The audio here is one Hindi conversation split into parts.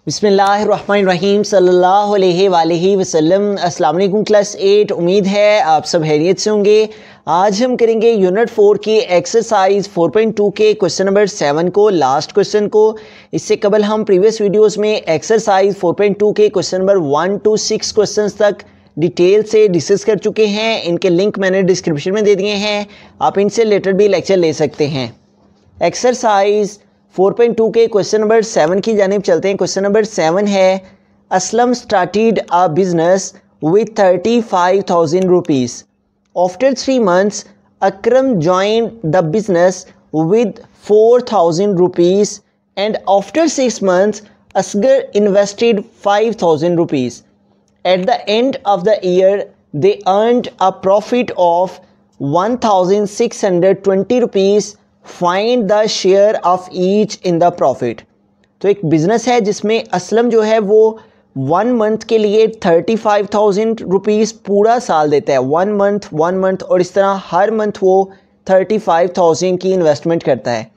बिस्मिल्लाहिर्रहमानिर्रहीम सल्लल्लाहु अलैहि वसल्लम। अस्सलाम वालेकुम क्लास 8। उम्मीद है आप सब खैरियत से होंगे। आज हम करेंगे यूनिट 4 की एक्सरसाइज 4.2 के क्वेश्चन नंबर 7 को, लास्ट क्वेश्चन को। इससे कबल हम प्रीवियस वीडियोस में एक्सरसाइज 4.2 के क्वेश्चन नंबर 1 to 6 क्वेश्चंस तक डिटेल से डिस्कस कर चुके हैं। इनके लिंक मैंने डिस्क्रिप्शन में दे दिए हैं, आप इनसे रिलेटेड भी लेक्चर ले सकते हैं। एक्सरसाइज 4.2 के क्वेश्चन नंबर 7 की जानिब चलते हैं। क्वेश्चन नंबर 7 है, Aslam started a business with 35,000 rupees. After 3 months Akram joined the business with 4,000 rupees and after 6 months Asghar invested 5,000 rupees. At the end of the year, they earned a profit of 1,620 rupees. Find the share of each in the profit. तो एक बिजनेस है जिसमें असलम जो है वो 1 month के लिए 35,000 रुपीज़ पूरा साल देता है। 1 month और इस तरह हर मंथ वो 35,000 की इन्वेस्टमेंट करता है।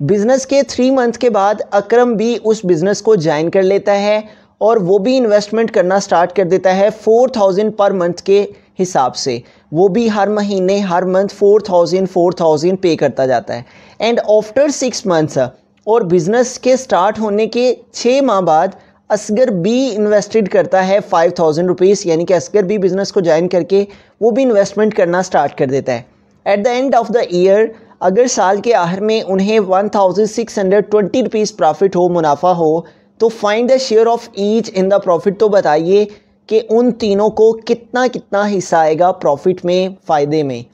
बिजनेस के 3 months के बाद अकरम भी उस बिजनेस को ज्वाइन कर लेता है और वो भी इन्वेस्टमेंट करना स्टार्ट कर देता है 4,000 पर मंथ के हिसाब से। वो भी हर महीने हर मंथ 4,000 पे करता जाता है। एंड आफ्टर 6 months और बिज़नेस के स्टार्ट होने के 6 माह बाद असगर भी इन्वेस्टेड करता है 5,000 रुपीज़, यानी कि असगर भी बिज़नेस को ज्वाइन करके वो भी इन्वेस्टमेंट करना स्टार्ट कर देता है। At the end of the year अगर साल के आखिर में उन्हें 1,620 रुपीज़ प्रॉफिट हो, मुनाफा हो, तो find the share of each in the profit. तो बताइए कि उन तीनों को कितना कितना हिस्सा आएगा प्रॉफिट में, फ़ायदे में।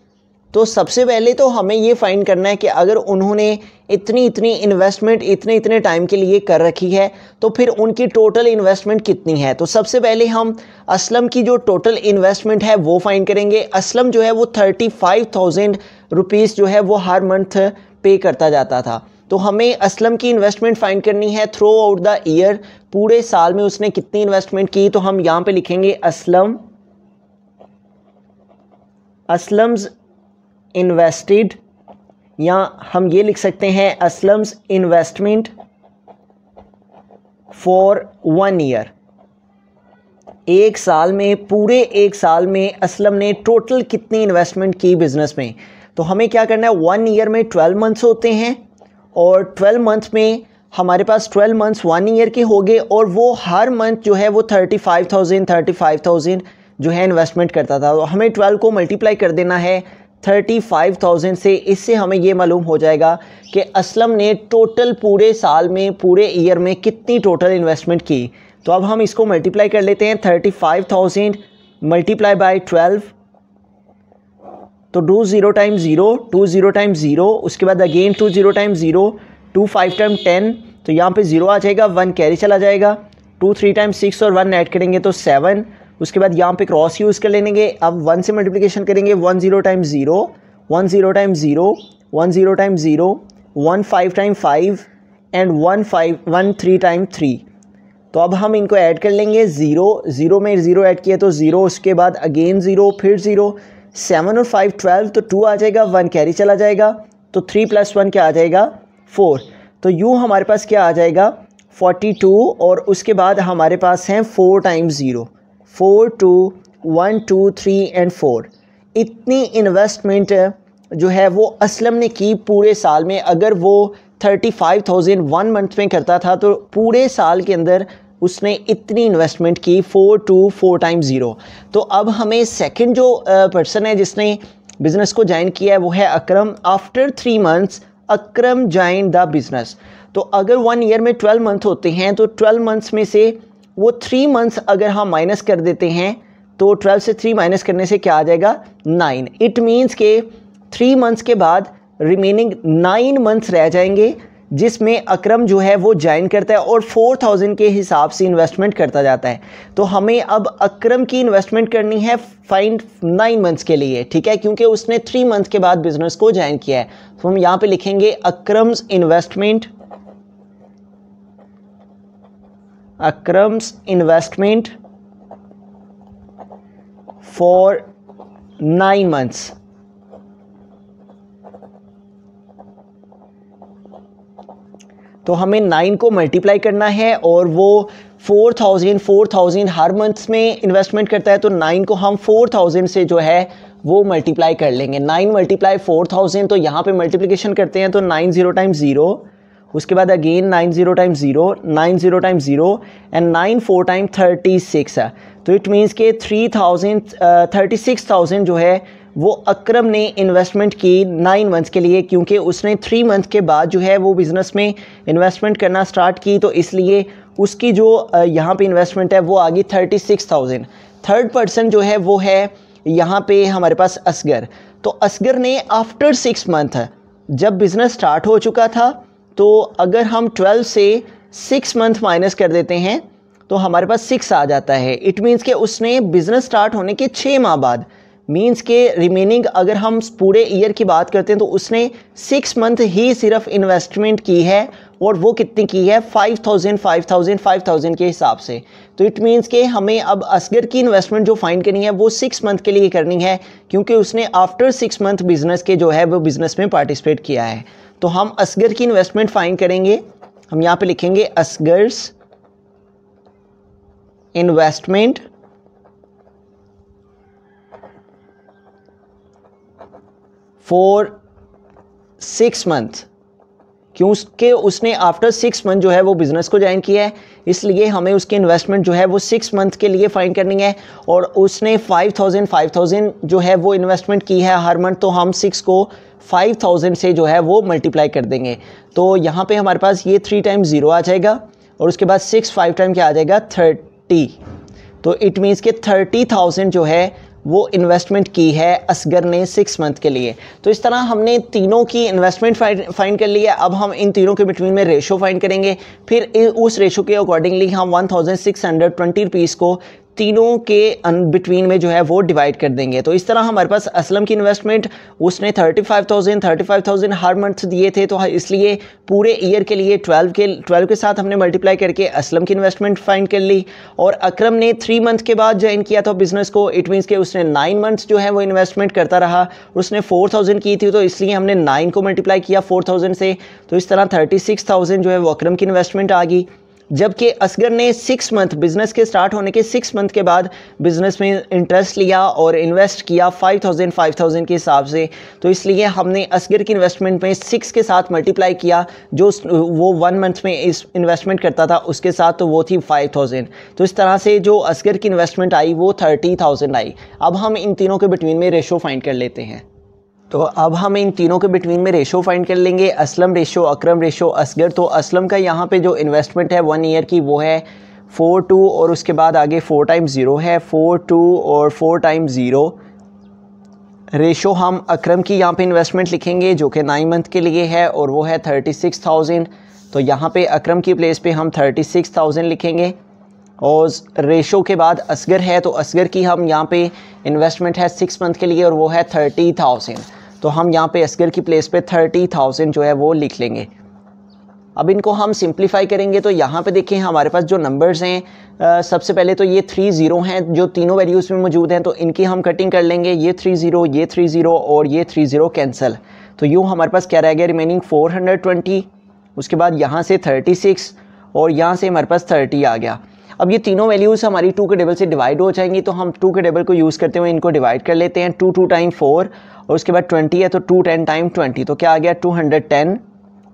तो सबसे पहले तो हमें ये फाइंड करना है कि अगर उन्होंने इतनी इतनी इन्वेस्टमेंट इतने टाइम के लिए कर रखी है तो फिर उनकी टोटल इन्वेस्टमेंट कितनी है। तो सबसे पहले हम असलम की जो टोटल इन्वेस्टमेंट है वो फाइंड करेंगे। असलम जो है वो 35,000 रुपीज़ जो है वो हर मंथ पे करता जाता था। तो हमें असलम की इन्वेस्टमेंट फाइंड करनी है थ्रू आउट द ईयर, पूरे साल में उसने कितनी इन्वेस्टमेंट की। तो हम यहाँ पे लिखेंगे असलम्स इन्वेस्टेड, या हम ये लिख सकते हैं असलम्स इन्वेस्टमेंट फॉर 1 year। एक साल में, पूरे एक साल में असलम ने टोटल कितनी इन्वेस्टमेंट की बिजनेस में। तो हमें क्या करना है, 1 year में 12 months होते हैं और 12 months में हमारे पास 12 months 1 year के हो गए और वो हर मंथ जो है वो 35,000 जो है इन्वेस्टमेंट करता था। तो हमें 12 को मल्टीप्लाई कर देना है 35,000 से। इससे हमें ये मालूम हो जाएगा कि असलम ने टोटल पूरे साल में, पूरे ईयर में कितनी टोटल इन्वेस्टमेंट की। तो अब हम इसको मल्टीप्लाई कर लेते हैं। 35,000 मल्टीप्लाई बाय 12, तो 2 0 टाइम्स 0, 2 0 टाइम्स 0, उसके बाद अगेन 2 0 टाइम्स 0, 2 5 टाइम 10, तो यहाँ पे 0 आ जाएगा, 1 कैरी चला जाएगा। 2 3 टाइम्स 6 और 1 ऐड करेंगे तो 7। उसके बाद यहाँ पे क्रॉस यूज़ कर लेंगे। अब 1 से मल्टीप्लिकेशन करेंगे, 1 0 times 0, 1 0 times 0, 1 0 times 0, 1 5 time 5 and 1 3 time 3। तो अब हम इनको ऐड कर लेंगे। 0 में 0 ऐड किया तो 0, उसके बाद अगेन 0, फिर 0, 7 और 5 12, तो 2 आ जाएगा, 1 कैरी चला जाएगा, तो 3 + 1 क्या आ जाएगा 4। तो यूँ हमारे पास क्या आ जाएगा 42, और उसके बाद हमारे पास हैं 4 टाइम्स 0, 4 2 1 2 3 एंड 4। इतनी इन्वेस्टमेंट जो है वो असलम ने की पूरे साल में। अगर वो 35,000 1 month में करता था तो पूरे साल के अंदर उसने इतनी इन्वेस्टमेंट की, 4 टाइम्स 0। तो अब हमें सेकंड जो पर्सन है जिसने बिज़नेस को ज्वाइन किया है वो है Akram. After 3 months Akram join the business. तो अगर 1 year में 12 month होते हैं तो 12 months में से वो 3 months अगर हम माइनस कर देते हैं तो 12 से 3 माइनस करने से क्या आ जाएगा 9। इट मीन्स के 3 months के बाद रिमेनिंग 9 months रह जाएंगे जिसमें अकरम जो है वो ज्वाइन करता है और 4,000 के हिसाब से इन्वेस्टमेंट करता जाता है। तो हमें अब अकरम की इन्वेस्टमेंट करनी है फाइंड 9 months के लिए, ठीक है, क्योंकि उसने 3 months के बाद बिजनेस को ज्वाइन किया है। तो हम यहाँ पे लिखेंगे अकरम्स इन्वेस्टमेंट फॉर 9 months। तो हमें 9 को मल्टीप्लाई करना है और वो 4000 हर मंथ में इन्वेस्टमेंट करता है, तो 9 को हम 4000 से जो है वो मल्टीप्लाई कर लेंगे। 9 मल्टीप्लाई 4000, तो यहाँ पे मल्टीप्लिकेशन करते हैं तो 9 0 टाइम्स 0, उसके बाद again 9 0 times 0, 9 0 times 0 and 9 4 time 36 है। तो इट मीन्स के 36,000 जो है वो अकरम ने इन्वेस्टमेंट की 9 मंथ्स के लिए, क्योंकि उसने 3 मंथ के बाद जो है वो बिज़नेस में इन्वेस्टमेंट करना स्टार्ट की, तो इसलिए उसकी जो यहाँ पे इन्वेस्टमेंट है वो आ गई 36,000। थर्ड पर्सन जो है वो है यहाँ पे हमारे पास असगर। तो असगर ने आफ्टर 6 मंथ जब बिज़नेस स्टार्ट हो चुका था, तो अगर हम 12 से 6 मंथ माइनस कर देते हैं तो हमारे पास 6 आ जाता है। इट मीन्स के उसने बिज़नेस स्टार्ट होने के 6 माह बाद, मीन्स के रिमेनिंग अगर हम पूरे ईयर की बात करते हैं तो उसने 6 मंथ ही सिर्फ इन्वेस्टमेंट की है, और वो कितनी की है 5,000 के हिसाब से। तो इट मीन्स के हमें अब असगर की इन्वेस्टमेंट जो फाइंड करनी है वो 6 मंथ के लिए करनी है, क्योंकि उसने आफ्टर 6 मंथ बिजनेस के जो है वो बिज़नेस में पार्टिसिपेट किया है। तो हम असगर की इन्वेस्टमेंट फाइंड करेंगे। हम यहाँ पे लिखेंगे असगर्स इन्वेस्टमेंट फॉर 6 मंथ, क्योंकि उसने आफ्टर 6 मंथ जो है वो बिज़नेस को ज्वाइन किया है, इसलिए हमें उसकी इन्वेस्टमेंट जो है वो 6 मंथ के लिए फाइंड करनी है। और उसने 5,000 जो है वो इन्वेस्टमेंट की है हर मंथ, तो हम 6 को 5,000 से जो है वो मल्टीप्लाई कर देंगे। तो यहाँ पे हमारे पास ये 3 टाइम्स 0 आ जाएगा, और उसके बाद 6 5 टाइम क्या आ जाएगा 30। तो इट मीन्स के 30,000 जो है वो इन्वेस्टमेंट की है असगर ने 6 मंथ के लिए। तो इस तरह हमने तीनों की इन्वेस्टमेंट फाइंड कर ली है। अब हम इन तीनों के बिटवीन में रेशो फाइंड करेंगे, फिर उस रेशो के अकॉर्डिंगली हम 1620 रुपीज़ को तीनों के बिटवीन में जो है वो डिवाइड कर देंगे। तो इस तरह हमारे पास असलम की इन्वेस्टमेंट, उसने 35,000 हर मंथ दिए थे, तो इसलिए पूरे ईयर के लिए 12 के साथ हमने मल्टीप्लाई करके असलम की इन्वेस्टमेंट फाइंड कर ली। और अकरम ने 3 मंथ के बाद ज्वाइन किया था बिज़नेस को, इट मीन्स के उसने 9 मंथ्स जो है वो इन्वेस्टमेंट करता रहा, उसने 4,000 की थी, तो इसलिए हमने 9 को मल्टीप्लाई किया 4,000 से। तो इस तरह 36,000 जो है वो अकरम की इन्वेस्टमेंट आ गई। जबकि असगर ने 6 मंथ बिज़नेस के स्टार्ट होने के 6 मंथ के बाद बिज़नेस में इंटरेस्ट लिया और इन्वेस्ट किया 5,000 के हिसाब से, तो इसलिए हमने असगर की इन्वेस्टमेंट में 6 के साथ मल्टीप्लाई किया, जो वो 1 मंथ में इस इन्वेस्टमेंट करता था उसके साथ, तो वो थी 5,000। तो इस तरह से जो असगर की इन्वेस्टमेंट आई वो 30,000 आई। अब हम इन तीनों के बिटवीन में रेशो फाइंड कर लेते हैं। तो अब हम इन तीनों के बिटवीन में रेशो फाइंड कर लेंगे, असलम रेशो, अकरम रेशो, असगर। तो असलम का यहाँ पे जो इन्वेस्टमेंट है 1 ईयर की वो है 4,2 और उसके बाद आगे 4 टाइम्स 0 है, 4,2 और 4 टाइम्स 0। रेशो हम अकरम की यहाँ पे इन्वेस्टमेंट लिखेंगे जो कि 9 मंथ के लिए है, और वो है 36,000। तो यहाँ पे अकरम की प्लेस पे हम 36,000 लिखेंगे। और रेशो के बाद असगर है, तो असगर की हम यहाँ पे इन्वेस्टमेंट है 6 मंथ के लिए, और वो है 30,000। तो हम यहाँ पे असगर की प्लेस पे 30,000 जो है वो लिख लेंगे। अब इनको हम सिंप्लीफाई करेंगे, तो यहाँ पे देखें हमारे पास जो नंबर्स हैं, सबसे पहले तो ये 3 0 हैं जो तीनों वैल्यूज़ में मौजूद हैं, तो इनकी हम कटिंग कर लेंगे। ये 3 0, ये 3 0 और ये 3 0 कैंसिल। तो यूँ हमारे पास क्या रह गया रिमेनिंग 420, उसके बाद यहाँ से 36 और यहाँ से हमारे पास 30 आ गया। अब ये तीनों वैल्यूज़ हमारी 2 के टेबल से डिवाइड हो जाएंगी, तो हम 2 के टेबल को यूज़ करते हुए इनको डिवाइड कर लेते हैं। 2 टाइम 4 और उसके बाद 20 है, तो 2 10 टाइम 20, तो क्या आ गया 210।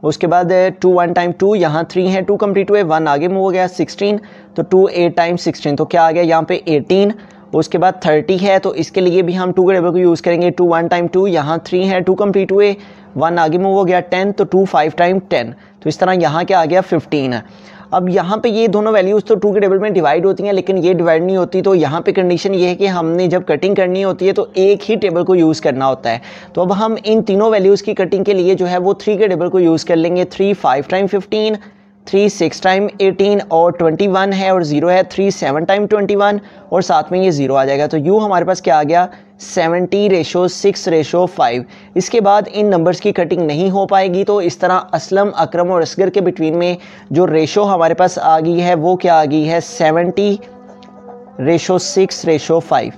उसके बाद 2 1 टाइम 2, यहाँ 3 है, 2 कंप्लीट हुए, 1 आगे मूव हो गया 16, तो 2 8 टाइम 16, तो क्या आ गया यहाँ पे 18। उसके बाद 30 है, तो इसके लिए भी हम 2 के टेबल को यूज़ करेंगे। 2 1 टाइम 2, यहाँ 3 है, 2 कंप्लीट हुए, 1 आगे मूव हो गया 10, तो 2 5 टाइम 10, तो इस तरह यहाँ क्या आ गया 15 है। अब यहाँ पे ये दोनों वैल्यूज़ तो 2 के टेबल में डिवाइड होती हैं, लेकिन ये डिवाइड नहीं होती, तो यहाँ पे कंडीशन ये है कि हमने जब कटिंग करनी होती है तो एक ही टेबल को यूज़ करना होता है। तो अब हम इन तीनों वैल्यूज़ की कटिंग के लिए जो है वो 3 के टेबल को यूज़ कर लेंगे। 3 5 टाइम 15, 3 6 टाइम 18 और 21 है और 0 है, 3 7 टाइम 21 और साथ में ये 0 आ जाएगा। तो यूँ हमारे पास क्या आ गया 70:6:5। इसके बाद इन नंबर्स की कटिंग नहीं हो पाएगी, तो इस तरह असलम, अकरम और असगर के बिटवीन में जो रेशो हमारे पास आ गई है वो क्या आ गई है 70:6:5।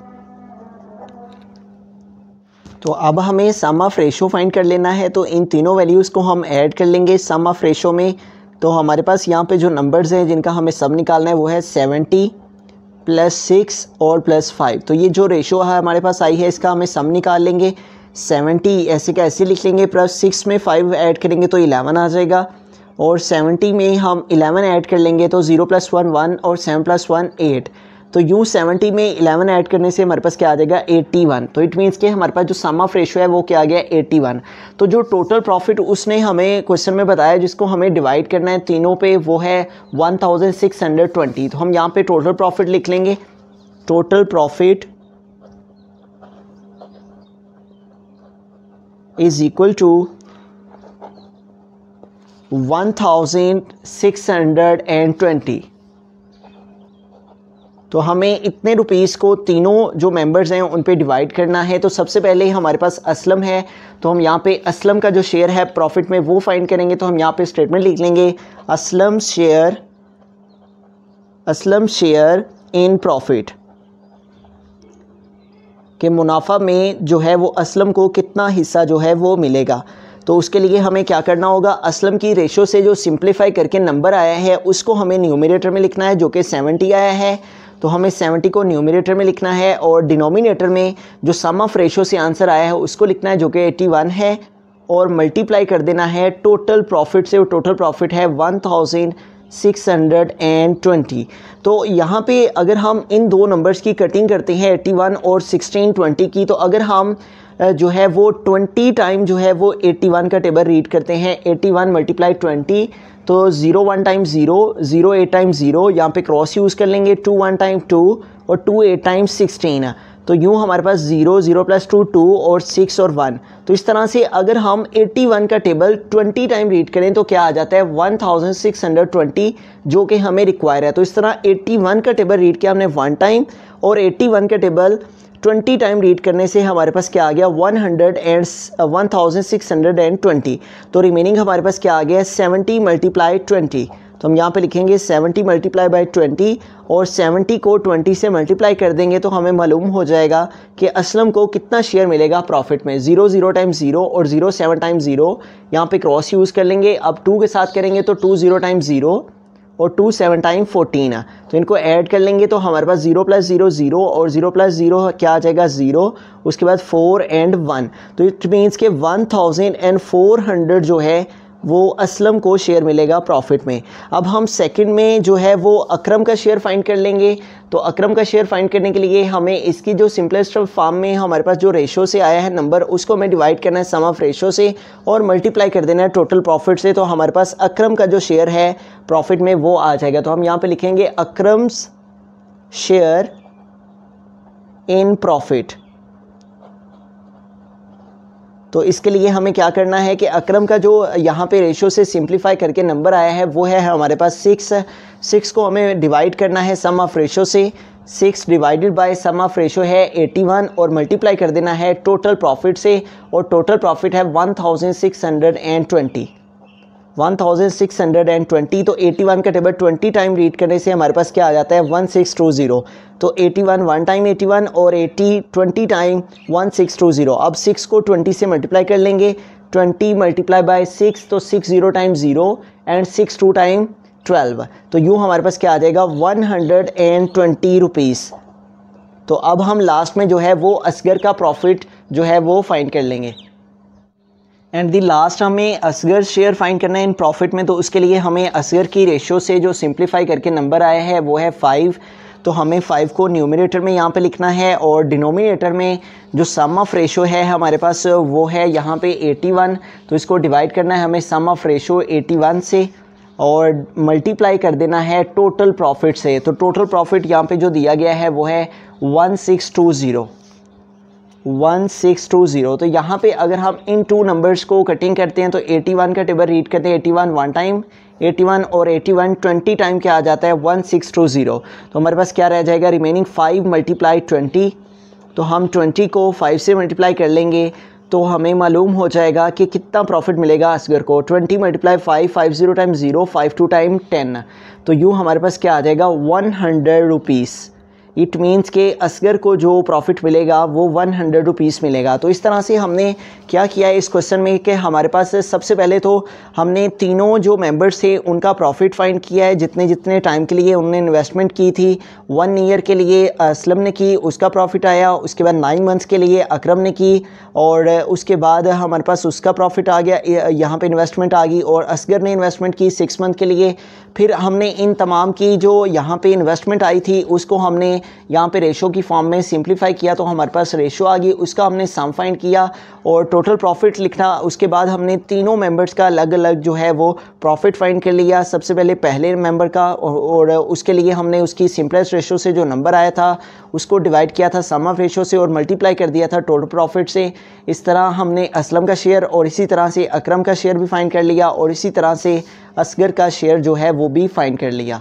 तो अब हमें सम ऑफ रेशो फाइंड कर लेना है, तो इन तीनों वैल्यूज़ को हम ऐड कर लेंगे सम ऑफ रेशो में। तो हमारे पास यहाँ पे जो नंबर्स हैं जिनका हमें सब निकालना है वो है 70 + 6 और +5। तो ये जो रेशो है हमारे पास आई है इसका हमें सम निकाल लेंगे। 70 ऐसे का ऐसे लिख लेंगे, +6 में 5 ऐड करेंगे तो 11 आ जाएगा, और 70 में हम 11 ऐड कर लेंगे तो 0 + 1 1 और 7 + 1 8। तो यूँ 70 में 11 ऐड करने से हमारे पास क्या आ जाएगा 81। तो इट मीन्स कि हमारे पास जो सम ऑफ रेशो है वो क्या आ गया 81। तो जो टोटल प्रॉफिट उसने हमें क्वेश्चन में बताया जिसको हमें डिवाइड करना है तीनों पे वो है 1620। तो हम यहाँ पे टोटल प्रॉफिट लिख लेंगे। Total profit is equal to 1620। तो हमें इतने रुपीस को तीनों जो मेंबर्स हैं उन पे डिवाइड करना है। तो सबसे पहले हमारे पास असलम है, तो हम यहाँ पे असलम का जो शेयर है प्रॉफिट में वो फाइंड करेंगे। तो हम यहाँ पे स्टेटमेंट लिख लेंगे असलम शेयर इन प्रॉफिट, कि मुनाफा में जो है वो असलम को कितना हिस्सा जो है वो मिलेगा। तो उसके लिए हमें क्या करना होगा, असलम की रेशो से जो सिंप्लीफाई करके नंबर आया है उसको हमें न्यूमरेटर में लिखना है जो कि 70 आया है। तो हमें 70 को न्यूमरेटर में लिखना है, और डिनोमिनेटर में जो सम ऑफ रेशो से आंसर आया है उसको लिखना है जो कि 81 है, और मल्टीप्लाई कर देना है टोटल प्रॉफिट से। टोटल प्रॉफिट है 1620। तो यहाँ पे अगर हम इन दो नंबर्स की कटिंग करते हैं 81 और 1620 की, तो अगर हम जो है वो 20 टाइम जो है वो 81 का टेबल रीड करते हैं, 81 × 20, तो 0 1 टाइम्स 0, 0 8 टाइम्स 0, यहाँ पे क्रॉस यूज़ कर लेंगे, 2 1 टाइम 2 और 2 8 टाइम्स 16। तो यूँ हमारे पास 0 0 + 2 2 और 6 और 1। तो इस तरह से अगर हम 81 का टेबल 20 टाइम रीड करें तो क्या आ जाता है 1620, जो कि हमें रिक्वायर है। तो इस तरह 81 का टेबल रीड किया हमने 1 टाइम, और 81 का टेबल 20 टाइम रीड करने से हमारे पास क्या आ गया 1620। तो रिमेनिंग हमारे पास क्या आ गया 70 × 20। तो हम यहाँ पे लिखेंगे 70 × 20, और 70 को 20 से मल्टीप्लाई कर देंगे तो हमें मालूम हो जाएगा कि असलम को कितना शेयर मिलेगा प्रॉफिट में। 0 0 टाइम्स 0 और 0 7 टाइम्स 0, यहाँ पे क्रॉस यूज़ कर लेंगे। अब 2 के साथ करेंगे तो 2 0 टाइम्स 0 और 2 7 टाइम 14। तो इनको ऐड कर लेंगे तो हमारे पास 0 + 0 0 और 0 + 0 क्या आ जाएगा 0, उसके बाद 4 और 1। तो इट मीन्स के 1400 जो है वो असलम को शेयर मिलेगा प्रॉफिट में। अब हम सेकंड में जो है वो अकरम का शेयर फाइंड कर लेंगे। तो अकरम का शेयर फाइंड करने के लिए हमें इसकी जो सिंपलेस्ट फॉर्म में हमारे पास जो रेशो से आया है नंबर, उसको हमें डिवाइड करना है सम ऑफ रेशो से और मल्टीप्लाई कर देना है टोटल प्रॉफिट से। तो हमारे पास अकरम का जो शेयर है प्रॉफिट में वो आ जाएगा। तो हम यहाँ पे लिखेंगे अकरम्स शेयर इन प्रॉफिट। तो इसके लिए हमें क्या करना है कि अकरम का जो यहाँ पे रेशो से सिंप्लीफाई करके नंबर आया है वो है हमारे पास 6 को हमें डिवाइड करना है सम ऑफ रेशो से। 6 divided by sum of ratio है 81, और मल्टीप्लाई कर देना है टोटल प्रॉफिट से, और टोटल प्रॉफिट है 1620। तो 81 का टेबल 20 टाइम रीड करने से हमारे पास क्या आ जाता है 1620। तो 81 1 टाइम 81 और 80 20 टाइम 1620। अब 6 को 20 से मल्टीप्लाई कर लेंगे, 20 × 6, तो 6 0 टाइम 0 एंड 6 2 टाइम 12। तो यूँ हमारे पास क्या आ जाएगा 120 रुपीज़। तो अब हम लास्ट में जो है वो असगर का प्रॉफिट जो है वो फाइंड कर लेंगे। एंड दी लास्ट हमें असगर शेयर फाइंड करना है इन प्रॉफिट में। तो उसके लिए हमें असगर की रेशो से जो सिंप्लीफाई करके नंबर आया है वो है 5। तो हमें 5 को न्यूमरेटर में यहाँ पे लिखना है, और डिनोमिनेटर में जो सम ऑफ रेशो है हमारे पास वो है यहाँ पे 81। तो इसको डिवाइड करना है हमें सम ऑफ रेशो 81 से, और मल्टीप्लाई कर देना है टोटल प्रॉफिट से। तो टोटल प्रॉफिट यहाँ पे जो दिया गया है वो है 1620। तो यहाँ पे अगर हम इन टू नंबर्स को कटिंग करते हैं तो 81 का टेबल रीड करते हैं 81 1 टाइम, 81 और 81 20 टाइम क्या आ जाता है 1620। तो हमारे पास क्या रह जाएगा रिमेनिंग 5 × 20। तो हम 20 को 5 से मल्टीप्लाई कर लेंगे तो हमें मालूम हो जाएगा कि कितना प्रॉफिट मिलेगा असगर को। 20 × 5 5 0 टाइम 0, 5 2 टाइम 10। तो यूँ हमारे पास क्या आ जाएगा 100 रुपीज़। इट मीन्स के असगर को जो प्रॉफिट मिलेगा वो 100 रुपीज़ मिलेगा। तो इस तरह से हमने क्या किया है इस क्वेश्चन में कि हमारे पास सबसे पहले तो हमने तीनों जो मेंबर्स थे उनका प्रॉफिट फाइंड किया है, जितने जितने टाइम के लिए उन्होंने इन्वेस्टमेंट की थी। 1 ईयर के लिए असलम ने की, उसका प्रॉफिट आया। उसके बाद 9 मंथ्स के लिए अकरम ने की, और उसके बाद हमारे पास उसका प्रॉफिट आ गया, यहाँ पे इन्वेस्टमेंट आ गई। और असगर ने इन्वेस्टमेंट की 6 मंथ के लिए। फिर हमने इन तमाम की जो यहाँ पे इन्वेस्टमेंट आई थी उसको हमने यहाँ पे रेशो की फॉर्म में सिंप्लीफाई किया, तो हमारे पास रेशो आ गई, उसका हमने सम फाइंड किया और टोटल प्रॉफिट लिखना। उसके बाद हमने तीनों मेंबर्स का अलग अलग जो है वो प्रॉफिट फाइंड कर लिया। सबसे पहले पहले मेंबर का, और उसके लिए हमने उसकी सिंपलेस्ट रेशो से जो नंबर आया था उसको डिवाइड किया था सम ऑफ रेशो से और मल्टीप्लाई कर दिया था टोटल प्रॉफिट से। इस तरह हमने असलम का शेयर और इसी तरह से अकरम का शेयर भी फाइंड कर लिया और इसी तरह से असगर का शेयर जो है वो भी फाइंड कर लिया।